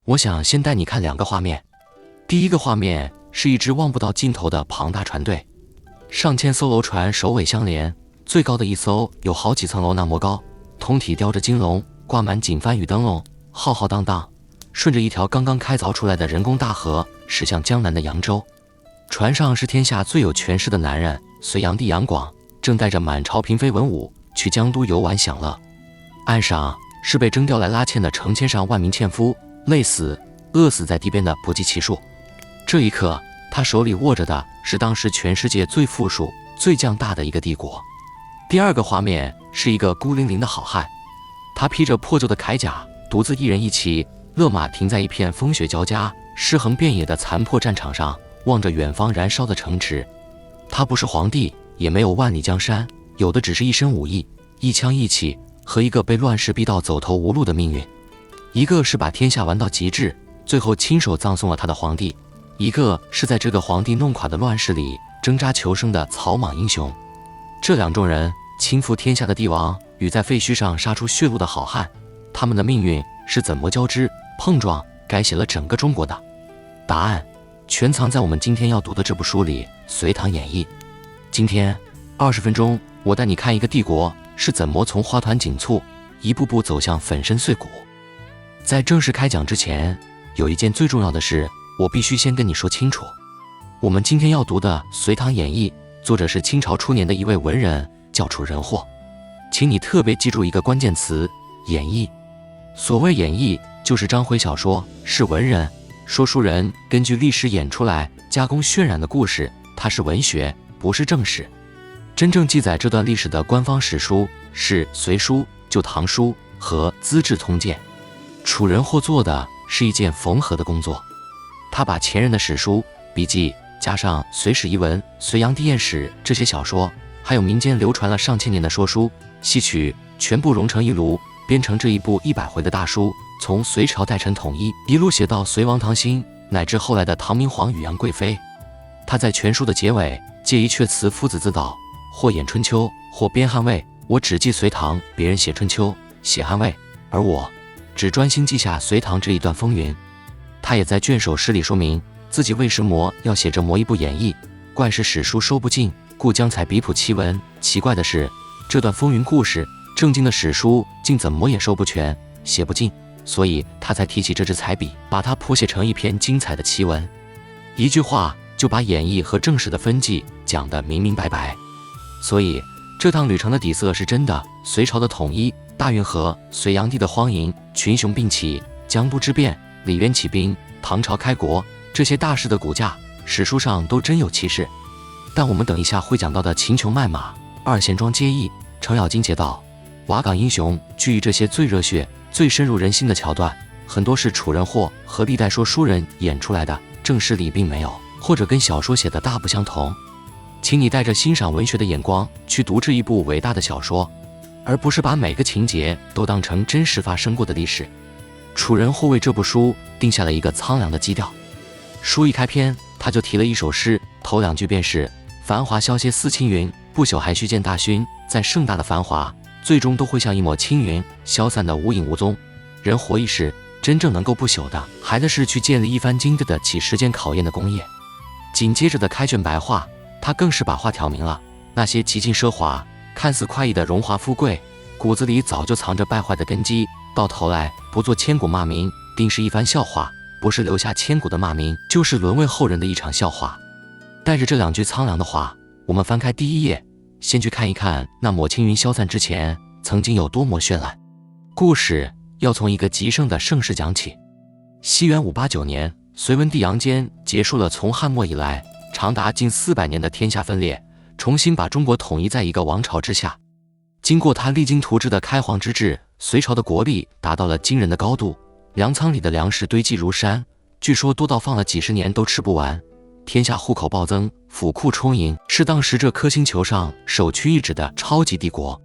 我想先带你看2个画面。第一个画面是一支望不到尽头的庞大船队，上千艘楼船首尾相连，最高的一艘有好几层楼那么高，通体雕着金龙，挂满锦帆与灯笼，浩浩荡荡，顺着一条刚刚开凿出来的人工大河驶向江南的扬州。船上是天下最有权势的男人隋炀帝杨广，正带着满朝嫔妃文武去江都游玩享乐。岸上是被征调来拉纤的成千上万名纤夫，累死饿死在地边的不计其数。这一刻，他手里握着的是当时全世界最富庶最强大的一个帝国。第二个画面是一个孤零零的好汉，他披着破旧的铠甲，独自一人一骑勒马停在一片风雪交加尸横遍野的残破战场上，望着远方燃烧的城池。他不是皇帝，也没有万里江山，有的只是一身武艺，一腔义气和一个被乱世逼到走投无路的命运。一个是把天下玩到极致，最后亲手葬送了他的皇帝，一个是在这个皇帝弄垮的乱世里挣扎求生的草莽英雄。这2种人，倾覆天下的帝王与在废墟上杀出血路的好汉，他们的命运是怎么交织碰撞改写了整个中国的？答案全藏在我们今天要读的这部书里《隋唐演义》。今天20分钟，我带你看一个帝国是怎么从花团锦簇一步步走向粉身碎骨。在正式开讲之前，有一件最重要的事我必须先跟你说清楚。我们今天要读的《隋唐演义》，作者是清朝初年的一位文人，叫楚人霍。请你特别记住一个关键词：演义。所谓演义，就是章回小说，是文人说书人根据历史演出来加工渲染的故事，它是文学，不是正史。真正记载这段历史的官方史书是《隋书》《旧唐书》和《资治通鉴》。楚人霍做的是一件缝合的工作，他把前人的史书、笔记加上《隋史遗文》《隋炀帝验史》这些小说，还有民间流传了上千年的说书、戏曲，全部融成一炉，编成这一部100回的大书，从隋朝代臣统一一路写到隋王唐兴，乃至后来的唐明皇与杨贵妃。他在全书的结尾借一阙词夫子自导，或演春秋，或编汉魏。我只记隋唐，别人写春秋写汉魏，而我只专心记下隋唐这一段风云。他也在卷首诗里说明自己为什么要写这么一部演义，怪是史书收不尽，故将才笔谱其文。奇怪的是，这段风云故事正经的史书竟怎么也收不全，写不尽，所以他才提起这支彩笔，把它谱写成一篇精彩的奇文。一句话就把演义和正史的分际讲得明明白白。所以这趟旅程的底色是真的，隋朝的统一、大运河、隋炀帝的荒淫、群雄并起、江都之变、李渊起兵、唐朝开国，这些大事的骨架史书上都真有其事。但我们等一下会讲到的秦琼卖马、二贤庄接义、程咬金劫道、瓦岗英雄，据于这些最热血、最深入人心的桥段，很多是楚人霍和历代说书人演出来的，正史里并没有，或者跟小说写的大不相同。请你带着欣赏文学的眼光去读这一部伟大的小说，而不是把每个情节都当成真实发生过的历史。楚人霍为这部书定下了一个苍凉的基调。书一开篇，他就提了一首诗，头2句便是繁华消歇似青云，不朽还须见大勋。在盛大的繁华，最终都会像一抹青云，消散得无影无踪。人活一世，真正能够不朽的，还得是去建立一番经得得起时间考验的工业。紧接着的开卷白话，他更是把话挑明了，那些极尽奢华、看似快意的荣华富贵，骨子里早就藏着败坏的根基，到头来不做千古骂名，定是一番笑话，不是留下千古的骂名，就是沦为后人的一场笑话。带着这2句苍凉的话，我们翻开第1页，先去看一看那抹青云消散之前曾经有多么绚烂。故事要从一个极盛的盛世讲起。西元589年，隋文帝杨坚结束了从汉末以来长达近400年的天下分裂，重新把中国统一在一个王朝之下。经过他励精图治的开皇之治，隋朝的国力达到了惊人的高度，粮仓里的粮食堆积如山，据说多到放了几10年都吃不完。天下户口暴增，府库充盈，是当时这颗星球上首屈一指的超级帝国。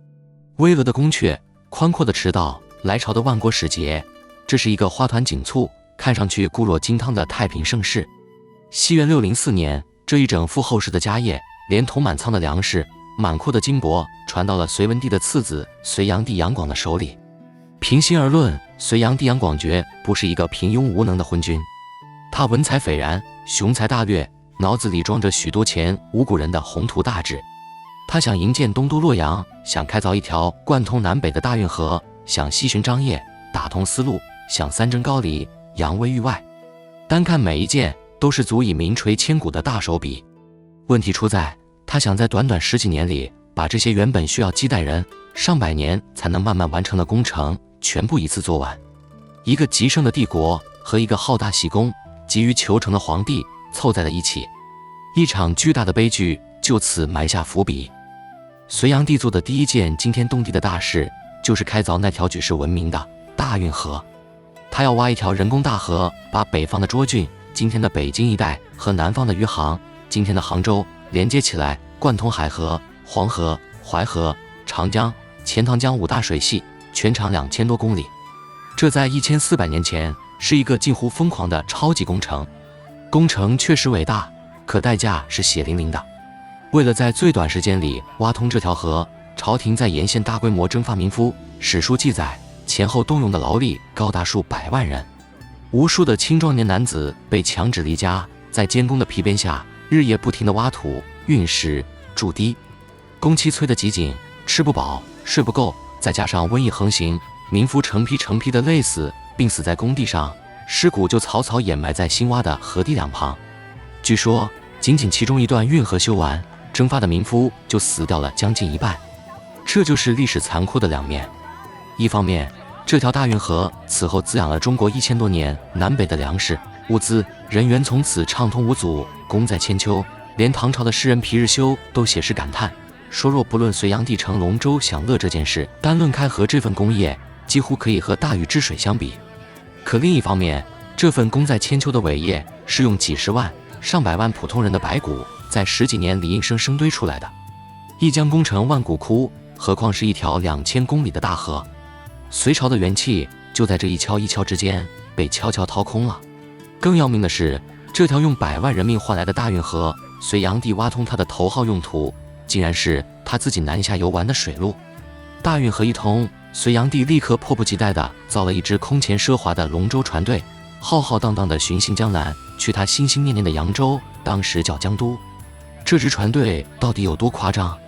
巍峨的宫阙，宽阔的池道，来朝的万国使节，这是一个花团锦簇、看上去固若金汤的太平盛世。西元604年，这一整副后世的家业，连同满仓的粮食、满库的金帛，传到了隋文帝的次子隋炀帝杨广的手里。平心而论，隋炀帝杨广觉不是一个平庸无能的昏君，他文采斐然，雄才大略，脑子里装着许多前无古人的宏图大志。他想营建东都洛阳，想开凿一条贯通南北的大运河，想西巡张掖，打通丝路，想三征高丽，扬威域外。单看每一件，都是足以名垂千古的大手笔。问题出在，他想在短短10几年里，把这些原本需要几代人、上百年才能慢慢完成的工程，全部一次做完。一个极盛的帝国和一个好大喜功、急于求成的皇帝凑在了一起，一场巨大的悲剧就此埋下伏笔。隋炀帝做的第一件惊天动地的大事，就是开凿那条举世闻名的大运河。他要挖一条人工大河，把北方的涿郡、今天的北京一带和南方的余杭、今天的杭州连接起来，贯通海河、黄河、淮河、长江、钱塘江5大水系，全长2000多公里。这在1400年前是一个近乎疯狂的超级工程。工程确实伟大，可代价是血淋淋的。为了在最短时间里挖通这条河，朝廷在沿线大规模征发民夫。史书记载，前后动用的劳力高达数百万人，无数的青壮年男子被强制离家，在监工的皮鞭下日夜不停地挖土、运石、筑堤。工期催得极紧，吃不饱，睡不够，再加上瘟疫横行，民夫成批的累死，病死在工地上，尸骨就草草掩埋在新挖的河堤两旁。据说，仅其中一段运河修完，征发的民夫就死掉了将近一半。这就是历史残酷的两面。一方面，这条大运河此后滋养了中国1000多年南北的粮食、物资、人员，从此畅通无阻，功在千秋。连唐朝的诗人皮日休都写诗感叹说，若不论隋炀帝乘龙舟享乐这件事，单论开河这份功业，几乎可以和大禹治水相比。可另一方面，这份功在千秋的伟业，是用几十万、上百万普通人的白骨，在10几年里硬生生堆出来的。一将功成万骨枯，何况是一条2000公里的大河？隋朝的元气就在这一敲一敲之间被悄悄掏空了。更要命的是，这条用100万人命换来的大运河，隋炀帝挖通它的头号用途，竟然是他自己南下游玩的水路。大运河一通，隋炀帝立刻迫不及待地造了一支空前奢华的龙舟船队，浩浩荡荡地巡行江南，去他心心念念的扬州，当时叫江都。这支船队到底有多夸张？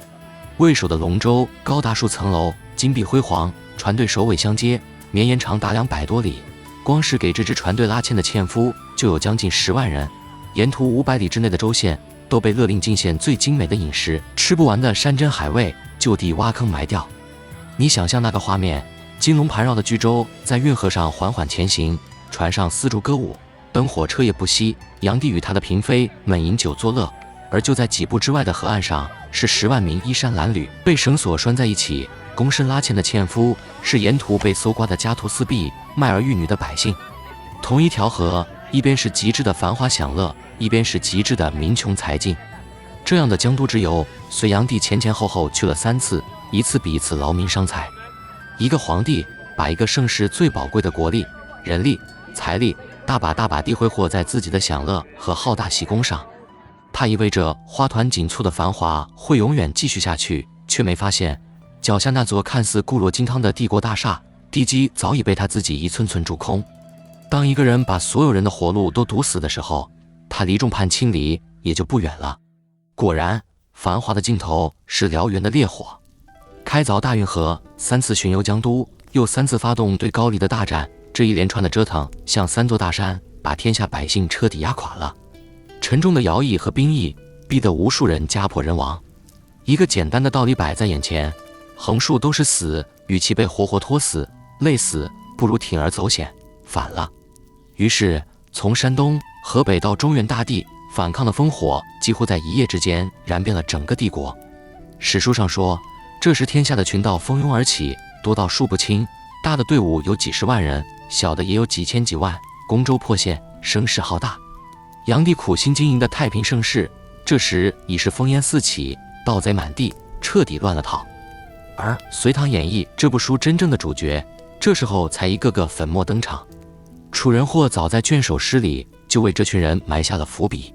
为首的龙舟高达数层楼，金碧辉煌，船队首尾相接，绵延长达200多里。光是给这支船队拉纤的纤夫就有将近10万人。沿途500里之内的州县都被勒令进献最精美的饮食，吃不完的山珍海味就地挖坑埋掉。你想象那个画面，金龙盘绕的巨舟在运河上缓缓前行，船上丝竹歌舞，灯火彻夜不息，炀帝与他的嫔妃们饮酒作乐。而就在几步之外的河岸上，是10万名衣衫褴褛、被绳索拴在一起、躬身拉纤的纤夫，是沿途被搜刮的家徒四壁、卖儿育女的百姓。同一条河，一边是极致的繁华享乐，一边是极致的民穷财尽。这样的江都之游，隋炀帝前后去了3次，一次比一次劳民伤财。一个皇帝把一个盛世最宝贵的国力、人力、财力大把地挥霍在自己的享乐和好大喜功上。他以为这花团锦簇的繁华会永远继续下去，却没发现脚下那座看似固若金汤的帝国大厦，地基早已被他自己一寸寸筑空。当一个人把所有人的活路都堵死的时候，他离众叛亲离也就不远了。果然，繁华的尽头是燎原的烈火。开凿大运河，3次巡游江都，又3次发动对高丽的大战，这一连串的折腾，像3座大山，把天下百姓彻底压垮了。沉重的徭役和兵役逼得无数人家破人亡。一个简单的道理摆在眼前，横竖都是死，与其被活活拖死、累死，不如铤而走险，反了。于是，从山东、河北到中原大地，反抗的烽火几乎在一夜之间燃遍了整个帝国。史书上说，这时天下的群盗蜂拥而起，多到数不清，大的队伍有几十万人，小的也有几千几万，攻州破县，声势浩大。炀帝苦心经营的太平盛世，这时已是烽烟四起，盗贼满地，彻底乱了套。而《隋唐演义》这部书真正的主角，这时候才一个个粉墨登场。楚人或早在卷首诗里就为这群人埋下了伏笔。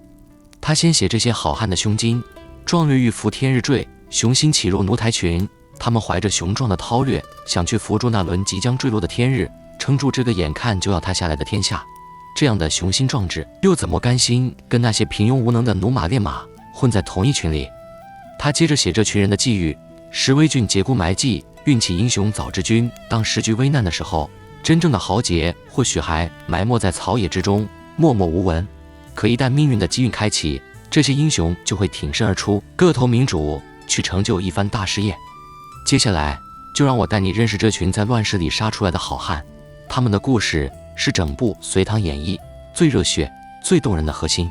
他先写这些好汉的胸襟，壮略欲伏天日坠，雄心起入奴台群，他们怀着雄壮的韬略，想去扶住那轮即将坠落的天日，撑住这个眼看就要塌下来的天下。这样的雄心壮志，又怎么甘心跟那些平庸无能的驽马烈马混在同一群里？他接着写这群人的际遇：石威郡节骨埋迹，运气英雄早知君。当时局危难的时候，真正的豪杰或许还埋没在草野之中，默默无闻。可一旦命运的机运开启，这些英雄就会挺身而出，各投明主，去成就一番大事业。接下来，就让我带你认识这群在乱世里杀出来的好汉，他们的故事是整部《隋唐演义》最热血、最动人的核心。《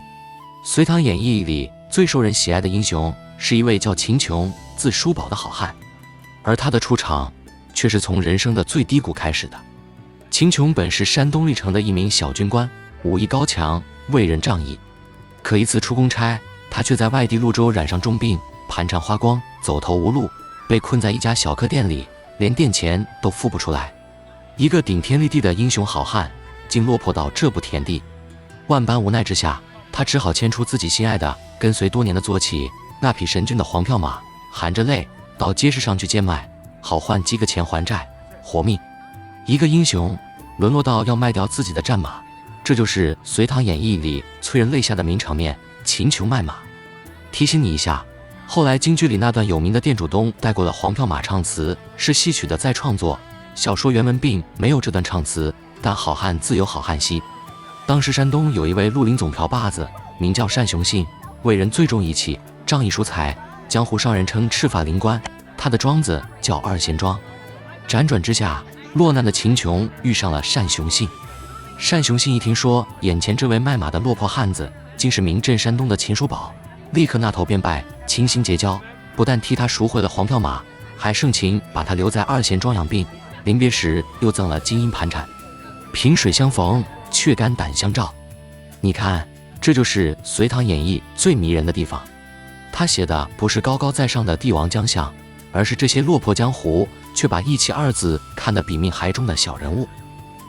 隋唐演义》里最受人喜爱的英雄是一位叫秦琼，字叔宝的好汉，而他的出场却是从人生的最低谷开始的。秦琼本是山东历城的一名小军官，武艺高强，为人仗义。可一次出公差，他却在外地潞州染上重病，盘缠花光，走投无路，被困在一家小客店里，连店钱都付不出来。一个顶天立地的英雄好汉，竟落魄到这步田地。万般无奈之下，他只好牵出自己心爱的、跟随多年的坐骑，那匹神骏的黄骠马，含着泪到街市上去贱卖，好换几个钱还债，活命。一个英雄沦落到要卖掉自己的战马，这就是《隋唐演义》里催人泪下的名场面——秦琼卖马。提醒你一下，后来京剧里那段有名的店主东带过了黄骠马唱词，是戏曲的再创作，小说原文并没有这段唱词，但好汉自有好汉兮。当时山东有一位绿林总瓢把子，名叫单雄信，为人最重义气，仗义疏财，江湖上人称赤发灵官，他的庄子叫二贤庄。辗转之下，落难的秦琼遇上了单雄信。单雄信一听说眼前这位卖马的落魄汉子竟是名震山东的秦叔宝，立刻那头便拜，倾心结交，不但替他赎回了黄骠马，还盛情把他留在二贤庄养病，临别时又赠了金银盘缠。萍水相逢，却肝胆相照。你看，这就是《隋唐演义》最迷人的地方。他写的不是高高在上的帝王将相，而是这些落魄江湖却把义气二字看得比命还重的小人物。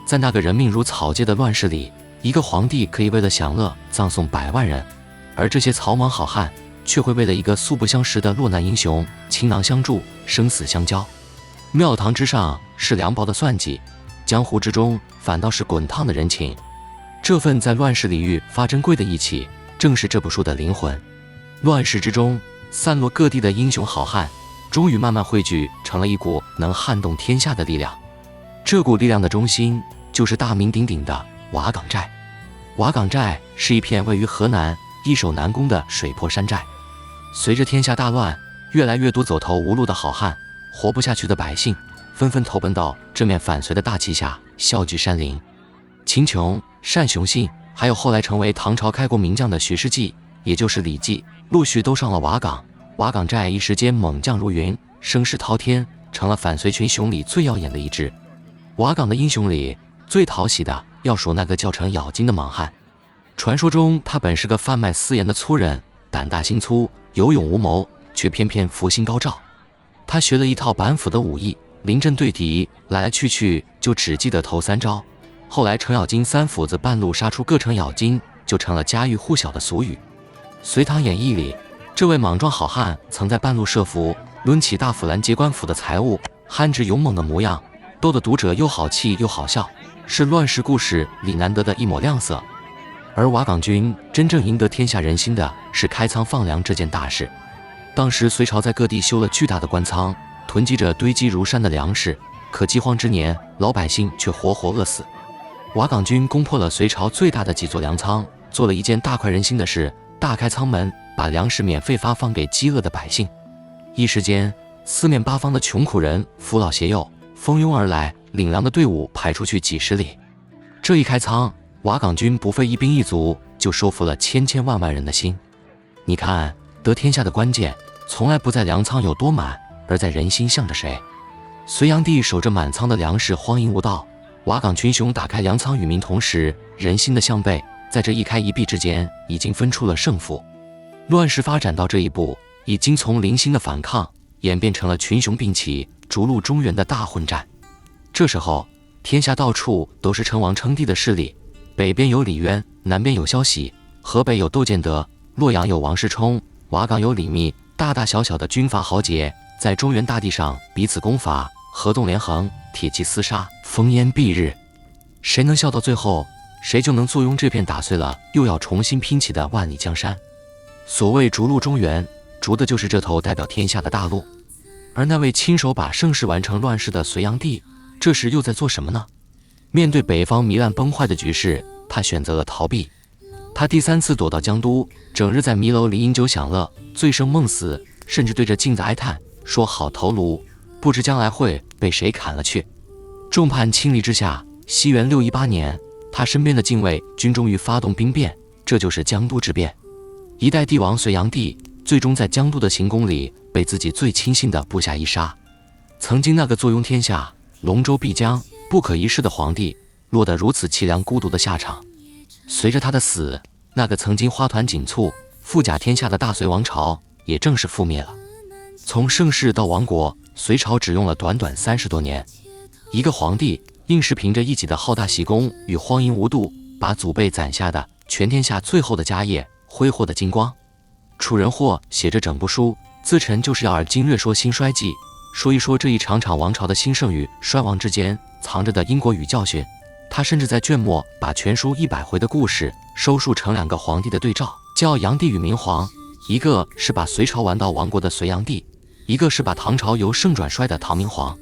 在那个人命如草芥的乱世里，一个皇帝可以为了享乐葬送100万人，而这些草莽好汉却会为了一个素不相识的落难英雄倾囊相助，生死相交。庙堂之上是凉薄的算计，江湖之中反倒是滚烫的人情。这份在乱世里愈发珍贵的义气，正是这部书的灵魂。乱世之中散落各地的英雄好汉，终于慢慢汇聚成了一股能撼动天下的力量。这股力量的中心就是大名鼎鼎的瓦岗寨。瓦岗寨是一片位于河南易守难攻的水泊山寨。随着天下大乱，越来越多走投无路的好汉，活不下去的百姓，纷纷投奔到这面反隋的大旗下，笑聚山林。秦琼、单雄信，还有后来成为唐朝开国名将的徐世绩，也就是李绩，陆续都上了瓦岗。瓦岗寨一时间猛将如云，声势滔天，成了反隋群雄里最耀眼的一支。瓦岗的英雄里，最讨喜的要数那个叫程咬金的莽汉。传说中他本是个贩卖私盐的粗人，胆大心粗，有勇无谋，却偏偏福星高照。他学了一套板斧的武艺，临阵对敌，来来去去就只记得头3招。后来程咬金3斧子半路杀出个程咬金，就成了家喻户晓的俗语。《隋唐演义》里，这位莽撞好汉曾在半路设伏，抡起大斧拦截官府的财物，憨直勇猛的模样，逗得读者又好气又好笑，是乱世故事里难得的一抹亮色。而瓦岗军真正赢得天下人心的是开仓放粮这件大事。当时隋朝在各地修了巨大的官仓，囤积着堆积如山的粮食，可饥荒之年，老百姓却活活饿死。瓦岗军攻破了隋朝最大的几座粮仓，做了一件大快人心的事，大开仓门，把粮食免费发放给饥饿的百姓。一时间，四面八方的穷苦人扶老携幼，蜂拥而来，领粮的队伍排出去几十里。这一开仓，瓦岗军不费一兵一卒，就收服了千千万万人的心。你看，得天下的关键从来不在粮仓有多满，而在人心向着谁。隋炀帝守着满仓的粮食荒淫无道，瓦岗群雄打开粮仓与民同时，人心的向背在这一开一闭之间已经分出了胜负。乱世发展到这一步，已经从零星的反抗演变成了群雄并起，逐鹿中原的大混战。这时候，天下到处都是称王称帝的势力，北边有李渊，南边有萧息，河北有窦建德，洛阳有王世充，瓦岗有李密，大大小小的军阀豪杰在中原大地上彼此攻伐，合纵连横，铁骑厮杀，烽烟蔽日。谁能笑到最后，谁就能坐拥这片打碎了又要重新拼起的万里江山。所谓逐鹿中原，逐的就是这头代表天下的大鹿。而那位亲手把盛世完成乱世的隋炀帝，这时又在做什么呢？面对北方糜烂崩坏的局势，他选择了逃避。他第3次躲到江都，整日在迷楼里饮酒享乐，醉生梦死，甚至对着镜子哀叹，说好头颅，不知将来会被谁砍了去。众叛亲离之下，西元618年，他身边的禁卫军终于发动兵变，这就是江都之变。一代帝王隋炀帝最终在江都的行宫里被自己最亲信的部下一杀。曾经那个坐拥天下、龙舟必将、不可一世的皇帝，落得如此凄凉孤独的下场。随着他的死，那个曾经花团锦簇、富甲天下的大隋王朝也正式覆灭了。从盛世到亡国，隋朝只用了短短30多年。一个皇帝硬是凭着一己的好大喜功与荒淫无度，把祖辈攒下的全天下最后的家业挥霍得精光。楚人或写着整部书，自陈就是要而今略说兴衰记，说一说这一场场王朝的兴盛与衰亡之间藏着的因果与教训。他甚至在卷末把全书100回的故事收束成2个皇帝的对照，叫炀帝与明皇，一个是把隋朝玩到亡国的隋炀帝，一个是把唐朝由盛转衰的唐明皇。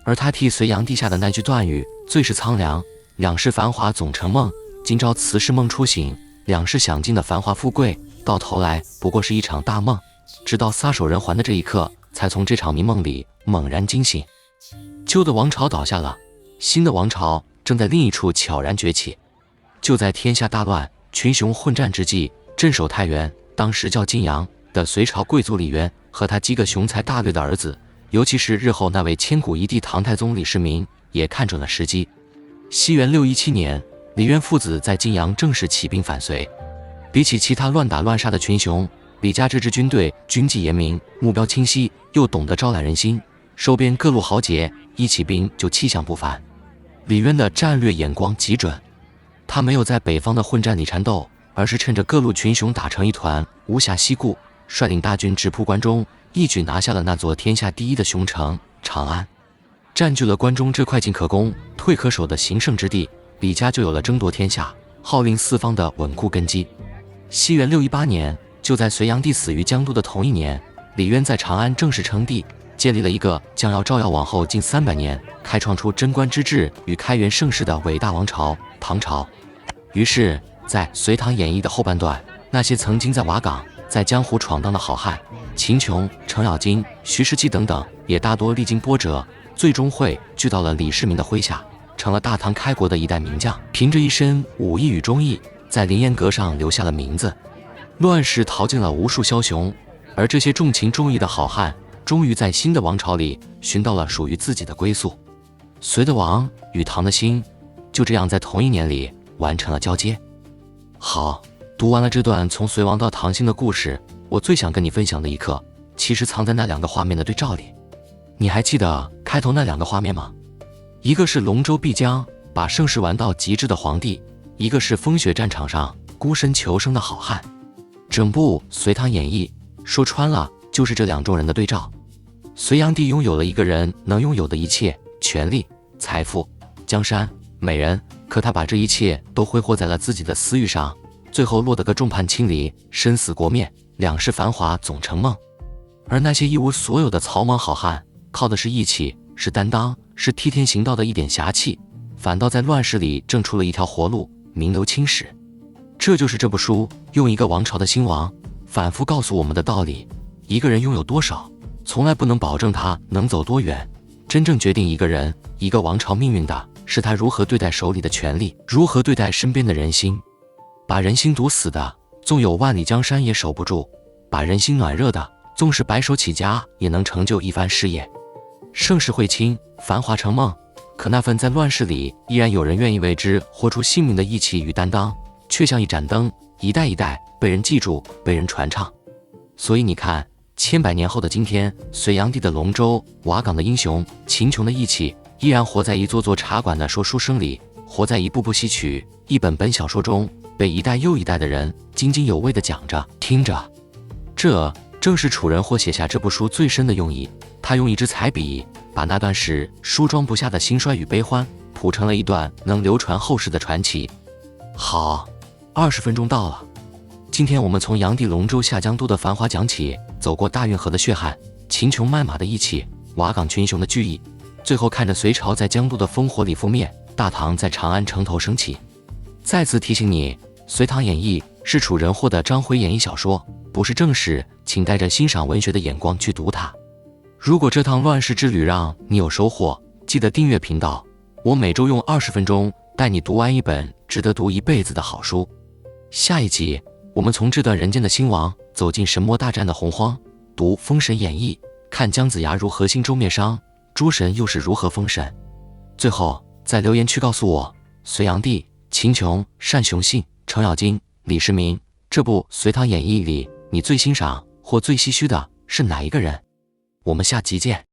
而他替隋炀帝下的那句断语最是苍凉：两世繁华总成梦，今朝辞世梦初醒。两世享尽的繁华富贵，到头来不过是一场大梦。直到撒手人寰的这一刻，才从这场迷梦里猛然惊醒。旧的王朝倒下了，新的王朝正在另一处悄然崛起。就在天下大乱、群雄混战之际，镇守太原，当时叫晋阳的隋朝贵族李渊和他几个雄才大略的儿子，尤其是日后那位千古一帝唐太宗李世民，也看准了时机。西元617年，李渊父子在晋阳正式起兵反隋。比起其他乱打乱杀的群雄，李家这支军队军纪严明，目标清晰，又懂得招揽人心，收编各路豪杰，一起兵就气象不凡。李渊的战略眼光极准，他没有在北方的混战里缠斗，而是趁着各路群雄打成一团，无暇西顾，率领大军直扑关中，一举拿下了那座天下第一的雄城长安，占据了关中这块进可攻、退可守的形胜之地。李家就有了争夺天下、号令四方的稳固根基。西元618年，就在隋炀帝死于江都的同一年，李渊在长安正式称帝，建立了一个将要照耀往后近300年，开创出贞观之治与开元盛世的伟大王朝唐朝。于是在《隋唐演义》的后半段，那些曾经在瓦岗、在江湖闯荡的好汉，秦琼、程咬金、徐世绩等等，也大多历经波折，最终会聚到了李世民的麾下，成了大唐开国的一代名将，凭着一身武艺与忠义，在凌烟阁上留下了名字。乱世淘尽了无数枭雄，而这些重情重义的好汉，终于在新的王朝里寻到了属于自己的归宿。隋的王与唐的兴，就这样在同一年里完成了交接。好，读完了这段从隋王到唐兴的故事，我最想跟你分享的一刻，其实藏在那2个画面的对照里。你还记得开头那2个画面吗？一个是龙舟必将，把盛世玩到极致的皇帝，一个是风雪战场上孤身求生的好汉。整部《隋唐演义》说穿了就是这2种人的对照。隋炀帝拥有了一个人能拥有的一切，权力、财富、江山、美人，可他把这一切都挥霍在了自己的私欲上，最后落得个众叛亲离，生死国灭，两世繁华总成梦。而那些一无所有的草莽好汉，靠的是义气，是担当，是替天行道的一点侠气，反倒在乱世里挣出了一条活路，名留青史。这就是这部书用一个王朝的兴亡反复告诉我们的道理。一个人拥有多少，从来不能保证他能走多远，真正决定一个人、一个王朝命运的，是他如何对待手里的权力，如何对待身边的人心。把人心毒死的，纵有万里江山也守不住；把人心暖热的，纵使白手起家也能成就一番事业。盛世会倾，繁华成梦，可那份在乱世里依然有人愿意为之豁出性命的义气与担当，却像一盏灯，一代一代被人记住，被人传唱。所以你看，千百年后的今天，隋炀帝的龙舟，瓦岗的英雄，秦琼的义气，依然活在一座座茶馆的说书声里，活在一部部戏曲、一本本小说中，被一代又一代的人津津有味地讲着、听着。这正是楚人或写下这部书最深的用意。他用一支彩笔，把那段时梳妆不下的兴衰与悲欢，谱成了一段能流传后世的传奇。好，20分钟到了。今天我们从炀帝龙州下江都的繁华讲起，走过大运河的血汗，秦琼卖马的义气，瓦岗群雄的聚义，最后看着隋朝在江都的烽火里覆灭，大唐在长安城头升起。再次提醒你，《隋唐演义》是楚人获的章回演义小说，不是正史，请带着欣赏文学的眼光去读它。如果这趟乱世之旅让你有收获，记得订阅频道，我每周用20分钟带你读完一本值得读一辈子的好书。下一集，我们从这段人间的兴亡走进神魔大战的洪荒，读《封神演义》，看姜子牙如何兴周灭商，诸神又是如何封神。最后，在留言区告诉我，隋炀帝、秦琼、单雄信、程咬金、李世民这部《隋唐演义》里，你最欣赏或最唏嘘的是哪一个人？我们下集见。